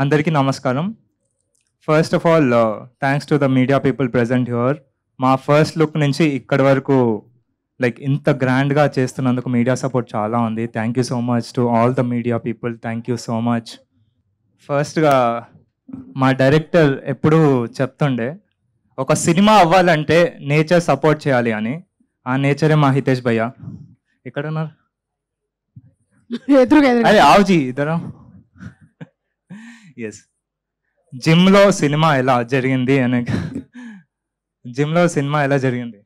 అందరికీ నమస్కారం. First of all thanks to the media people present here. మా first look నుంచి ఇక్కడి వరకు లైక్ ఇంత గ్రాండ్గా చేస్తున్నందుకు మీడియా సపోర్ట్ చాలా ఉంది. Thank you so much to all the media people. Thank you so much. ఫస్ట్గా మా డైరెక్టర్ ఎప్పుడూ చెప్తుండే ఒక సినిమా అవ్వాలంటే నేచర్ సపోర్ట్ చేయాలి అని. ఆ నేచరే మా హితేష్ భయ్య. ఎక్కడున్నారు? అరే ఆవుజీ ఇద్దరం. ఎస్, జిమ్లో సినిమా ఎలా జరిగింది అని. జిమ్లో సినిమా ఎలా జరిగింది?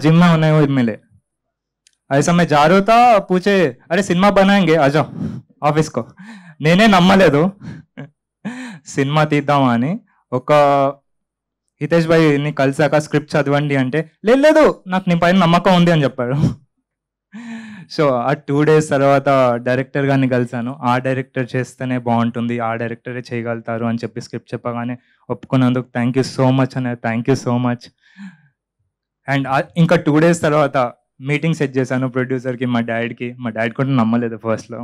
जिम में होने वो मिले. ऐसा मैं जा रहा था, पूछे अरे सिनेमा बनाएंगे आ जाओ ఆఫీస్ కో. నేనే నమ్మలేదు సినిమా తీద్దామా అని. ఒక హితేష్ భాయ్ని కలిసాక స్క్రిప్ట్ చదవండి అంటే లేదు నాకు నీ పైన నమ్మకం ఉంది అని చెప్పాడు. సో ఆ 2 days తర్వాత డైరెక్టర్ గారిని కలిసాను. ఆ డైరెక్టర్ చేస్తేనే బాగుంటుంది, ఆ డైరెక్టరే చేయగలుగుతారు అని చెప్పి స్క్రిప్ట్ చెప్పగానే ఒప్పుకున్నందుకు థ్యాంక్ యూ సో మచ్ అనే. Thank you so much. And ఇంకా 2 days తర్వాత మీటింగ్ సెట్ చేశాను ప్రొడ్యూసర్కి, మా డాడీకి. మా డాడీ కూడా నమ్మలేదు ఫస్ట్లో.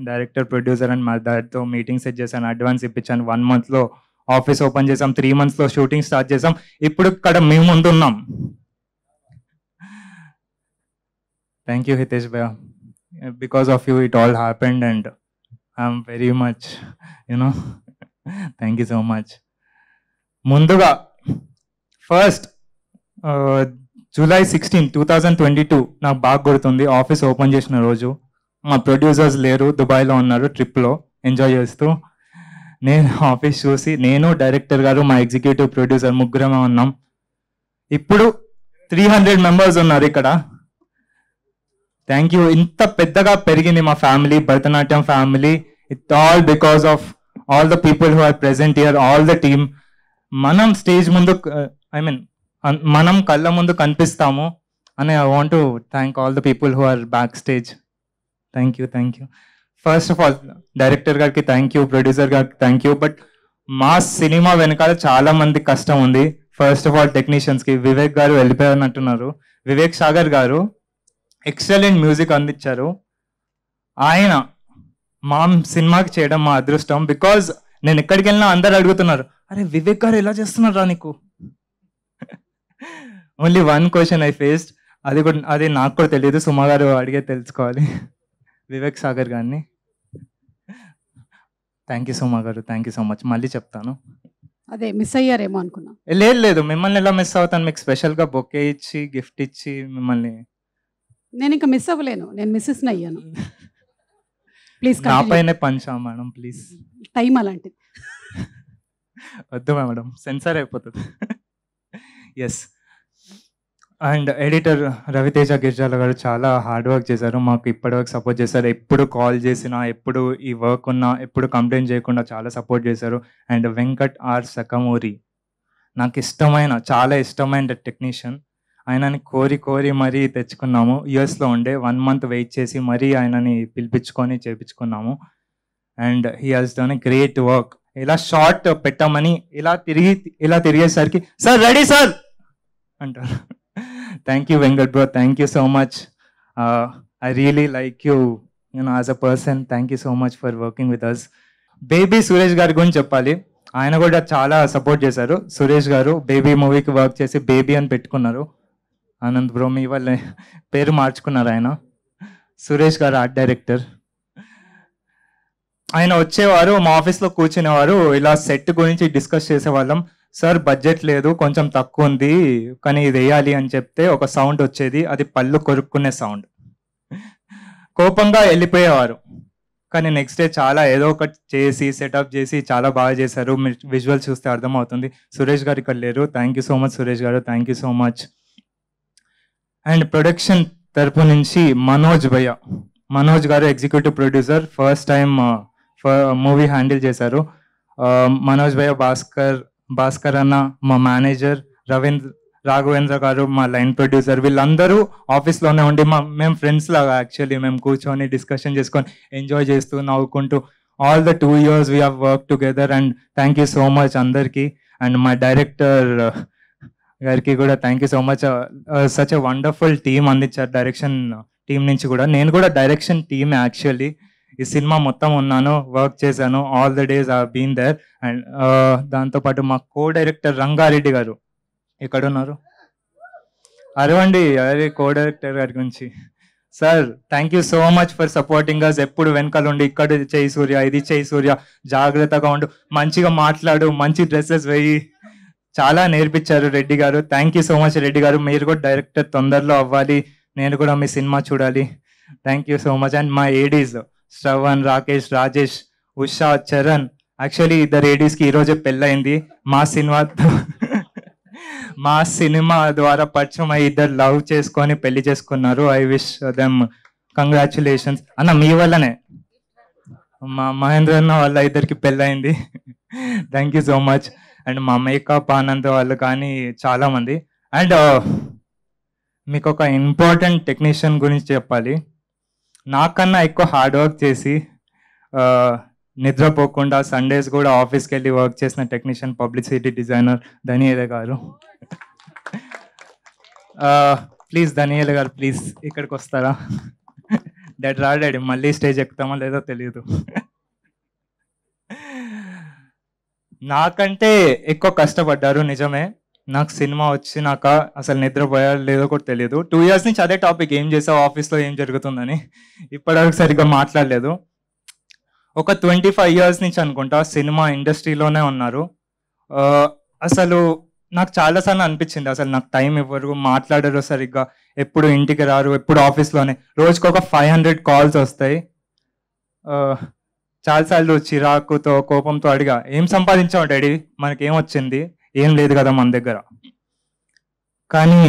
డైరెక్టర్, ప్రొడ్యూసర్ అండ్ మా డాడీతో మీటింగ్ సెట్ చేశాను. అడ్వాన్స్ ఇప్పించాను. 1 monthలో ఆఫీస్ ఓపెన్ చేసాం. 3 monthsలో షూటింగ్ స్టార్ట్ చేసాం. ఇప్పుడు ఇక్కడ మేము ముందున్నాం. థ్యాంక్ యూ హితేష్ భయ్య. Because of you it all happened and I'm very much thank you so much. ముందుగా ఫస్ట్ July 16, 2022 నాకు బాగా గుర్తుంది. ఆఫీస్ ఓపెన్ చేసిన రోజు. మా ప్రొడ్యూసర్స్ లేరు, దుబాయ్లో ఉన్నారు ట్రిప్లో ఎంజాయ్ చేస్తూ. నేను ఆఫీస్ చూసి, నేను డైరెక్టర్ గారు మా ఎగ్జిక్యూటివ్ ప్రొడ్యూసర్ ముగ్గురమే ఉన్నాం. ఇప్పుడు 300 members ఉన్నారు ఇక్కడ. Thank you. ఇంత పెద్దగా పెరిగింది మా family, Bharatanatyam family. It all because of all the people who are present here, all the team. మనం స్టేజ్ ముందు మనం కళ్ళ ముందు కనిపిస్తాము అని. I want to thank all the people who are backstage. Thank you, thank you. First of all director గారికి thank you, producer గారికి thank you. But మా సినిమా వెనకాల చాలా మంది కష్టం ఉంది. ఫస్ట్ ఆఫ్ ఆల్ టెక్నీషియన్స్కి. వివేక్ గారు వెళ్ళిపోయారంటున్నారు. వివేక్ సాగర్ గారు ఎక్సలెంట్ మ్యూజిక్ అందించారు. ఆయన మా సినిమాకి చేయడం మా అదృష్టం. బికాజ్ నేను ఎక్కడికి వెళ్ళినా అందరు అడుగుతున్నారు, అరే వివేక్ గారు ఎలా చేస్తున్నారా నీకు. Only 1 question I faced. అది నాకు కూడా తెలియదు, సుమా గారు అడిగే తెలుసుకోవాలి. వివేక్ సాగర్ గారిని. థ్యాంక్ యూ సుమా గారు, థ్యాంక్ యూ సో మచ్. మళ్ళీ చెప్తాను. అదే మిస్ అయ్యారేమో అనుకున్నా. లేదు, మిమ్మల్ని ఎలా మిస్ అవుతాను. మీకు స్పెషల్గా బొకే ఇచ్చి, గిఫ్ట్ ఇచ్చి మిమ్మల్ని. నేను ఇంకా మిస్ అవ్వలేను, నేను మిస్సెస్ని అయ్యాను. ప్లీజ్ నా పైనే పంచా మేడం, ప్లీజ్. టైం అలాంటిది. వద్దు మేడం, సెన్సార్ అయిపోతుంది. Yes. And editor Raviteja Girijala గారు చాలా హార్డ్ వర్క్ చేశారు. మాకు ఇప్పటివరకు సపోర్ట్ చేశారు. ఎప్పుడు కాల్ చేసినా, ఎప్పుడు ఈ వర్క్ ఉన్నా, ఎప్పుడు కంప్లైంట్ చేయకుండా చాలా సపోర్ట్ చేశారు. అండ్ వెంకట్ ఆర్ సకమూరి నాకు ఇష్టమైన, చాలా ఇష్టమైన టెక్నీషియన్. ఆయనని కోరి మరీ తెచ్చుకున్నాము. యూఎస్లో ఉండే 1 month వెయిట్ చేసి మరీ ఆయనని పిలిపించుకొని చేపించుకున్నాము. And he has done a great work. ఇలా షార్ట్ పెట్టామని ఇలా తిరిగేసరికి సార్ రెడీ సార్ అంటారు. Thank you Venkat bro, thank you so much. I really like you as a person. Thank you so much for working with us. Baby Suresh garu గురించి చెప్పాలి. ఆయన కూడా చాలా సపోర్ట్ చేశారు. సురేష్ గారు బేబీ మూవీకి వర్క్ చేసి బేబీ అని పెట్టుకున్నారు. ఆనంద్ బ్రో మీ వాళ్ళ పేరు మార్చుకున్నారు ఆయన. సురేష్ గారు ఆర్ట్ డైరెక్టర్. ఆయన వచ్చేవారు, మా ఆఫీస్లో కూర్చునేవారు. ఇలా సెట్ గురించి డిస్కస్ చేసేవాళ్ళం. సార్ బడ్జెట్ లేదు, కొంచెం తక్కువ ఉంది, కానీ ఇది వేయాలి అని చెప్తే ఒక సౌండ్ వచ్చేది. అది పళ్ళు కొరుక్కునే సౌండ్. కోపంగా వెళ్ళిపోయేవారు. కానీ నెక్స్ట్ డే చాలా ఏదో ఒకటి చేసి సెటప్ చేసి చాలా బాగా చేశారు. మీరు విజువల్ చూస్తే అర్థమవుతుంది. సురేష్ గారు ఇక్కడ లేరు. Thank you so much Suresh garu, thank you so much. And production తరపు నుంచి Manoj garu executive producer. First time movie handle చేశారు. మనోజ్ భయ్య, భాస్కర్ అన్న మా మేనేజర్, రాఘవేంద్ర గారు మా లైన్ ప్రొడ్యూసర్. వీళ్ళందరూ ఆఫీస్లోనే ఉండి మేము ఫ్రెండ్స్ లాగా యాక్చువల్లీ మేము కూర్చొని డిస్కషన్ చేసుకొని ఎంజాయ్ చేస్తూ నవ్వుకుంటూ all the 2 years we have work together. And thank you so much అందరికీ. అండ్ మా డైరెక్టర్ గారికి కూడా thank you so much. Such a wonderful team అందించారు డైరెక్షన్ టీం నుంచి కూడా. నేను కూడా డైరెక్షన్ టీమ్ యాక్చువల్లీ. ఈ సినిమా మొత్తం ఉన్నాను, వర్క్ చేశాను. All the days I been there. And దాంతోపాటు మా కో డైరెక్టర్ రంగారెడ్డి గారు ఎక్కడున్నారు? అరవండి, అరే కో డైరెక్టర్ గారి గురించి. Sir, thank you so much for supporting us. ఎప్పుడు వెనకాలండి, ఇక్కడ చేయి సూర్య, ఇది చేయి సూర్య, జాగ్రత్తగా ఉండు, మంచిగా మాట్లాడు, మంచి డ్రెస్సెస్ వేయి, చాలా నేర్పించారు రెడ్డి గారు. Thank you so much Reddy గారు. మీరు కూడా డైరెక్టర్ తొందరలో అవ్వాలి, నేను కూడా మీ సినిమా చూడాలి. Thank you so much. And మా ఏడీస్ శ్రవణ్, రాకేష్, రాజేష్, ఉషా, చరణ్. యాక్చువల్లీ ఇద్దరు ఏడీస్కి ఈరోజే పెళ్ళయింది. మా సినిమా ద్వారా పరిచయం అయ్యి ఇద్దరు లవ్ చేసుకొని పెళ్లి చేసుకున్నారు. I wish them congratulations. అన్న మీ వల్లనే, మా మహేంద్ర అన్న వాళ్ళ ఇద్దరికి పెళ్ళయింది. Thank you so much. And మా మేకప్ ఆనంద్ వాళ్ళు కానీ చాలామంది. అండ్ మీకు ఒక ఇంపార్టెంట్ టెక్నీషియన్ గురించి చెప్పాలి. నాకన్నా ఎక్కువ హార్డ్ వర్క్ చేసి నిద్రపోకుండా సండేస్ కూడా ఆఫీస్కి వెళ్ళి వర్క్ చేసిన టెక్నీషియన్, పబ్లిసిటీ డిజైనర్ ధనియేల గారు. ప్లీజ్ ధనియేల గారు, ప్లీజ్ ఇక్కడికి వస్తారా? డాడీ రాడాడు, మళ్ళీ స్టేజ్ ఎక్కుతామో లేదో తెలియదు. నాకంటే ఎక్కువ కష్టపడ్డారు నిజమే. నాకు సినిమా వచ్చినాక అసలు నిద్రపోయారు లేదో కూడా తెలియదు. 2 years నుంచి అదే టాపిక్, ఏం చేసావు ఆఫీస్లో, ఏం జరుగుతుందని. ఇప్పటివరకు సరిగ్గా మాట్లాడలేదు. ఒక 25 years నుంచి అనుకుంటా సినిమా ఇండస్ట్రీలోనే ఉన్నారు. అసలు నాకు చాలాసార్లు అనిపించింది, అసలు నాకు టైం ఇవ్వరు, మాట్లాడరు సరిగ్గా, ఎప్పుడు ఇంటికి రారు, ఎప్పుడు ఆఫీస్లోనే. రోజుకి ఒక 500 calls వస్తాయి. చాలాసార్లు చిరాకుతో, కోపంతో అడిగా, ఏం సంపాదించావు డాడీ, మనకేం వచ్చింది, ఏం లేదు కదా మన దగ్గర. కానీ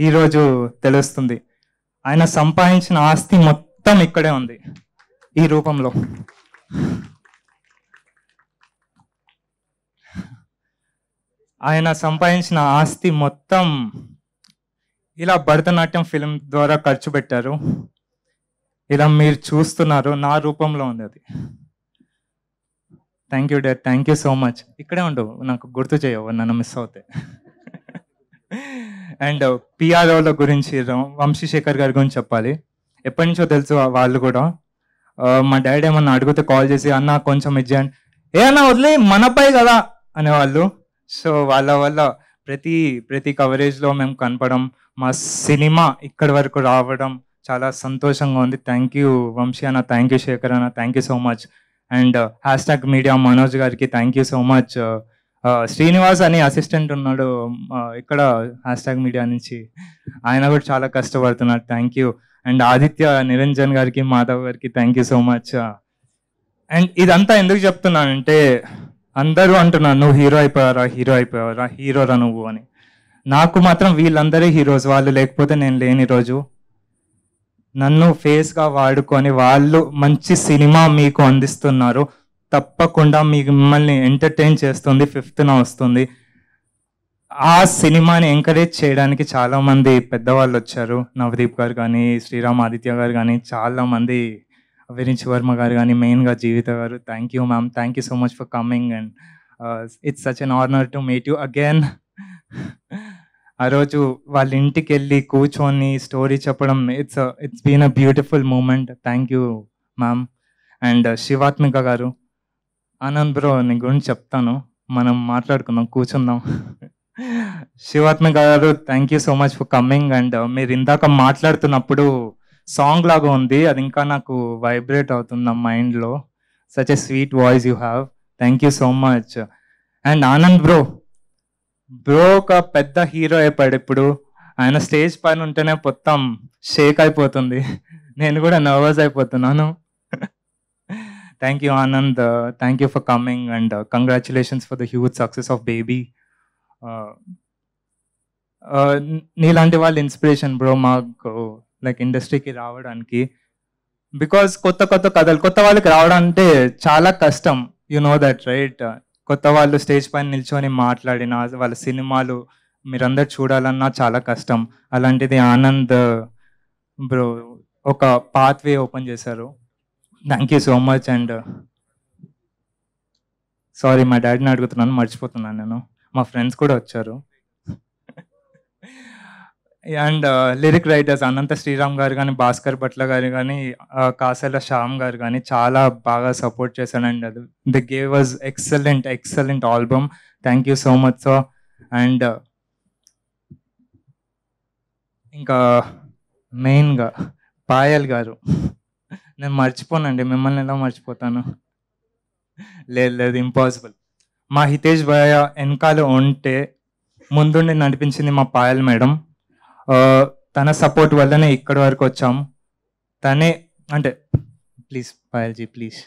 ఈరోజు తెలుస్తుంది, ఆయన సంపాదించిన ఆస్తి మొత్తం ఇక్కడే ఉంది, ఈ రూపంలో. ఆయన సంపాదించిన ఆస్తి మొత్తం ఇలా భరతనాట్యం ఫిల్మ్ ద్వారా ఖర్చు పెట్టారు. ఇలా మీరు చూస్తున్నారు, నా రూపంలో ఉంది అది. Thank you dad, thank you so much. ఇక్కడే ఉండు, నాకు గుర్తు చేయవు నన్ను మిస్ అవుతాయి. అండ్ పిఆర్ఓల గురించి, వంశీశేఖర్ గారి గురించి చెప్పాలి. ఎప్పటి నుంచో తెలుసు వాళ్ళు కూడా. మా డాడీ ఏమన్నా అడిగితే కాల్ చేసి, అన్న కొంచెం ఇచ్చేయండి, ఏ అన్న వదిలే మన అబ్బాయి కదా అనేవాళ్ళు. సో వాళ్ళ వల్ల ప్రతి కవరేజ్లో మేము కనపడడం, మా సినిమా ఇక్కడి వరకు రావడం చాలా సంతోషంగా ఉంది. థ్యాంక్ యూ వంశీ అన్న, థ్యాంక్ యూ శేఖర్ అన్న, thank you so much. And #మీడియా మనోజ్ గారికి thank you so much. Srinivas అని అసిస్టెంట్ ఉన్నాడు ఇక్కడ #మీడియా నుంచి, ఆయన కూడా చాలా కష్టపడుతున్నాడు. Thank you. And Aditya, Niranjan గారికి, మాధవ్ గారికి thank you so much. And ఇదంతా ఎందుకు చెప్తున్నానంటే, అందరూ అంటున్నారు నువ్వు హీరో అయిపోయావరా, హీరోరా నువ్వు అని. నాకు మాత్రం వీళ్ళందరే హీరోస్, వాళ్ళు లేకపోతే నేను లేని రోజు. నన్ను ఫేస్గా వాడుకొని వాళ్ళు మంచి సినిమా మీకు అందిస్తున్నారు. తప్పకుండా మిమ్మల్ని ఎంటర్టైన్ చేస్తుంది. 5th వస్తుంది. ఆ సినిమాని ఎంకరేజ్ చేయడానికి చాలామంది పెద్దవాళ్ళు వచ్చారు. నవదీప్ గారు కానీ, శ్రీరామ్ ఆదిత్య గారు కానీ, చాలామంది, విరించి వర్మ గారు కానీ, మెయిన్గా జీవిత గారు. Thank you ma'am, thank you so much for coming. And it's such an honour to meet you again. ఆ రోజు వాళ్ళ ఇంటికి వెళ్ళి కూర్చొని స్టోరీ చెప్పడం, it's been a beautiful moment. Thank you ma'am. And Shivathmika గారు, ఆనంద్ బ్రో నీ గురించి చెప్తాను, మనం మాట్లాడుకుందాం, కూర్చుందాం. శివాత్మిక గారు, thank you so much for coming. And మీరు ఇందాక మాట్లాడుతున్నప్పుడు సాంగ్ లాగా ఉంది, అది ఇంకా నాకు వైబ్రేట్ అవుతుంది నా మైండ్లో. Such a sweet voice you have. Thank you so much. And Anand bro ఒక పెద్ద హీరో అయిపోయాడు ఇప్పుడు. ఆయన స్టేజ్ పైన ఉంటేనే మొత్తం షేక్ అయిపోతుంది, నేను కూడా నర్వస్ అయిపోతున్నాను. Thank you Anand, thank you for coming. And congratulations for the huge success of Baby. నీలాంటి వాళ్ళు ఇన్స్పిరేషన్ బ్రో మాకు, లైక్ ఇండస్ట్రీకి రావడానికి. బికాజ్ కొత్త వాళ్ళకి రావడం అంటే చాలా కష్టం, యు నో దట్ రైట్. కొత్త వాళ్ళు స్టేజ్ పైన నిల్చొని మాట్లాడిన, వాళ్ళ సినిమాలు మీరందరు చూడాలన్నా చాలా కష్టం. అలాంటిది ఆనంద్ బ్రో ఒక పాత్వే ఓపెన్ చేశారు. Thank you so much. And sorry, మా డాడీని అడుగుతున్నాను, మర్చిపోతున్నాను నేను. మా ఫ్రెండ్స్ కూడా వచ్చారు. And lyric writers Anantha Sriram గారు కానీ, భాస్కర్ భట్ల గారు కానీ, కాసల శ్యామ్ గారు కానీ చాలా బాగా సపోర్ట్ చేశానండి. అది the gave was excellent album. Thank you so much sir. And ఇంకా మెయిన్గా పాయల్ గారు, నేను మర్చిపోనండి, మిమ్మల్ని ఎలా మర్చిపోతాను? లేదు, ఇంపాసిబుల్. మా హితేష్ భయ్య వెనకాల ఉంటే ముందుండి నడిపించింది మా పాయల్ మేడం. తన సపోర్ట్ వల్లనే ఇక్కడి వరకు వచ్చాము. తనే అంటే ప్లీజ్ పాయల్జీ ప్లీజ్,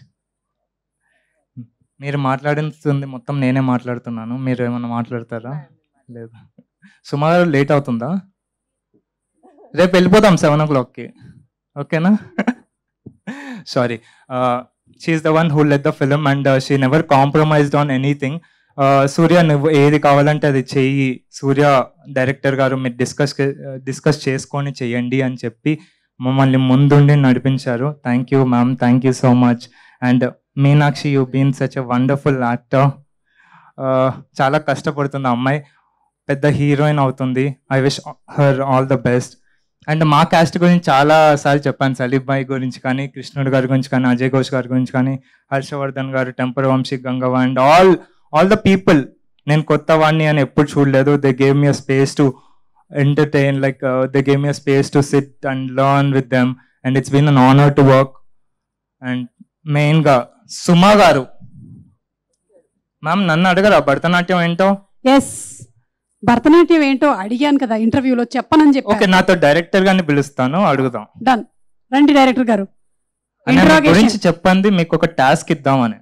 మీరు మాట్లాడుతుంది మొత్తం నేనే మాట్లాడుతున్నాను, మీరు ఏమన్నా మాట్లాడతారా? లేదు. సుమారు లేట్ అవుతుందా? రేపు వెళ్ళిపోతాం 7 o'clockకి, ఓకేనా? Sorry. She is the one who led the film and she never compromised on anything. Surya, నువ్వు ఏది కావాలంటే అది చెయ్యి, సూర్య డైరెక్టర్ గారు మీరు డిస్కస్ చేసుకొని చెయ్యండి అని చెప్పి మమ్మల్ని ముందుండి నడిపించారు. Thank you ma'am, thank you so much. And Meenakshi, you been such a wonderful actor. చాలా కష్టపడుతుంది ఆ అమ్మాయి, పెద్ద హీరోయిన్ అవుతుంది. I wish her all the best. And మా క్యాస్ట్ గురించి చాలాసార్లు చెప్పాను, సలీఫ్ భాయ్ గురించి కానీ, కృష్ణుడు గారి గురించి కానీ, అజయ్ ఘోష్ గారి గురించి కానీ, హర్షవర్ధన్ గారు, temper Vamshi, Gangavva and all the people. నేను కొత్త వాడిని అని ఎప్పుడు చూడలేదు. They gave me a space to entertain, like they gave me a space to sit and learn with them and it's been an honour to work. And మెయిన్గా సుమా గారు ma'am, నన్ను అడగరా భరతనాట్యం ఏంటో? ఎస్, భరతనాట్యం ఏంటో అడిగాను కదా ఇంటర్వ్యూలో, చెప్పనని చెప్పి. ఓకే, నాతో డైరెక్టర్ గారిని పిలుస్తాను, అడుగుదాం. డన్, రండి డైరెక్టర్ గారు. గురించి చెప్పండి, మీకు ఒక టాస్క్ ఇద్దామని.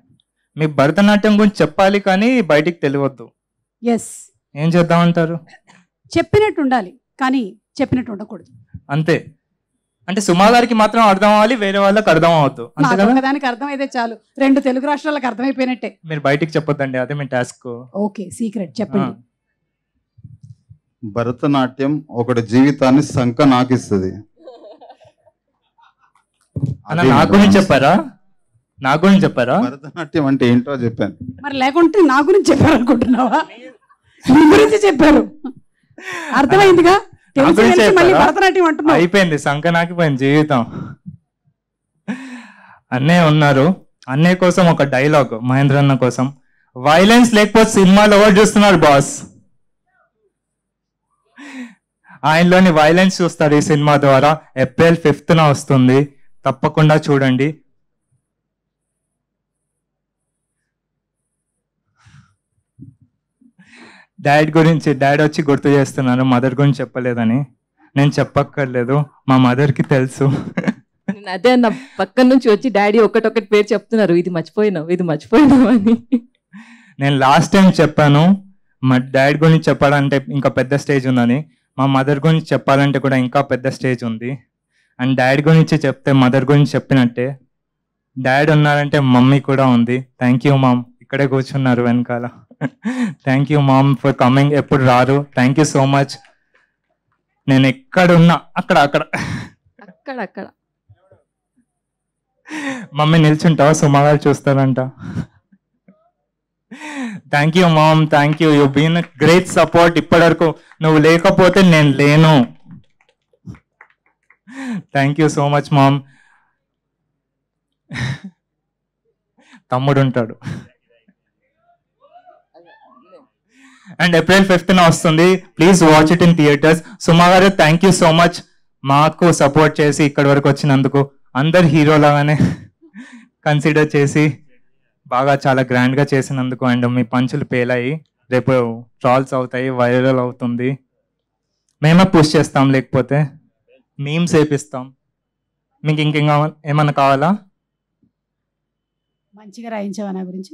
మీకు భరతనాట్యం గురించి చెప్పాలి కానీ బయటికి తెలియవద్దు. ఎస్, ఏం చేద్దామంటారు? చెప్పినట్టు ఉండాలి కానీ చెప్పినట్టు ఉండకూడదు. అంతే. అంటే సుమా గారికి మాత్రం అర్థం అవ్వాలి, వేరే వాళ్ళకి అర్థం అవ్వద్దు. అంతే కదా? దానికి అర్థమైతే చాలు, 2 తెలుగు రాష్ట్రాలకు అర్థమైపోయినట్టే. మీరు బయటికి చెప్పొద్దండి, అదే మీ టాస్క్. ఓకే, సీక్రెట్ చెప్పండి. భరతనాట్యం ఒకటి జీవితాన్ని సంక నాకిస్తుంది. నా గురించి చెప్పారా? నా గురించి చెప్పారా? భరతనాట్యం అంటే ఏంటో చెప్పాను. మరి లేకుంటే నా గురించి చెప్పారు అనుకుంటున్నావా? నీ గురించి చెప్పారు, అర్థమైందిగా. భరతనాట్యం అంటున్నా, అయిపోయింది, సంక నాకిపోయింది జీవితం. అన్నయ్య ఉన్నారు, అన్నయ్య కోసం ఒక డైలాగ్ మహేంద్ర అన్న కోసం. వైలెన్స్ లేకపోతే సినిమాలో ఎవరు చూస్తున్నారు బాస్? ఆయనలోని వైలెన్స్ చూస్తారు ఈ సినిమా ద్వారా. April 5th వస్తుంది, తప్పకుండా చూడండి. డాడీ వచ్చి గుర్తు చేస్తున్నాను, మదర్ గురించి చెప్పలేదని. నేను చెప్పక్కర్లేదు, మా మదర్కి తెలుసు. అదే అన్న, పక్కన నుంచి వచ్చి డాడీ ఒకటొకటి పేరు చెప్తున్నారు, ఇది మర్చిపోయినావు అని. నేను లాస్ట్ టైం చెప్పాను, మా డాడీ గురించి చెప్పాలంటే ఇంకా పెద్ద స్టేజ్ ఉందని. మా మదర్ గురించి చెప్పాలంటే కూడా ఇంకా పెద్ద స్టేజ్ ఉంది. అండ్ డాడీ గురించి చెప్తే మదర్ గురించి చెప్పినట్టే. డాడీ ఉన్నారంటే మమ్మీ కూడా ఉంది. థ్యాంక్ యూ మామ్, ఇక్కడే కూర్చున్నారు వెనకాల. Thank you ma'am for coming, ఎప్పుడు రారు. Thank you so much. నేను ఎక్కడున్నా అక్కడ మమ్మీ నిల్చుంటావా? సుమా గారు చూస్తారంట. Thank you ma'am, thank you. You been great support. ఇప్పటివరకు నువ్వు లేకపోతే నేను లేను. Thank you so much ma'am. తమ్ముడు ఉంటాడు. అండ్ April 5th వస్తుంది, please watch it in theatres. Suma గారు థ్యాంక్ యూ సో మచ్ మాకు సపోర్ట్ చేసి ఇక్కడి వరకు వచ్చినందుకు. అందరు హీరోలాగానే కన్సిడర్ చేసి బాగా చాలా గ్రాండ్గా చేసినందుకు. అండ్ మీ పంచులు పేలాయి, రేపు ట్రాల్స్ అవుతాయి, వైరల్ అవుతుంది. మేమే పుష్ చేస్తాం, లేకపోతే మీమ్స్ వేపిస్తాం. మీకు ఇంకేం ఏమన్నా కావాలా? మంచిగా రాయించావా నా గురించి?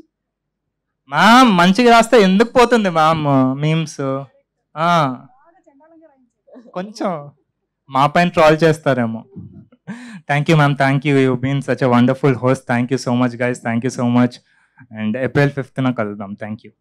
మ్యామ్ మంచిగా రాస్తే ఎందుకు పోతుంది మ్యామ్ మీమ్స్? కొంచెం మా పైన ట్రాల్ చేస్తారేమో. Thank you ma'am, thank you. You been such a wonderful host. Thank you so much guys, thank you so much. And April 5th కలుద్దాం. Thank you.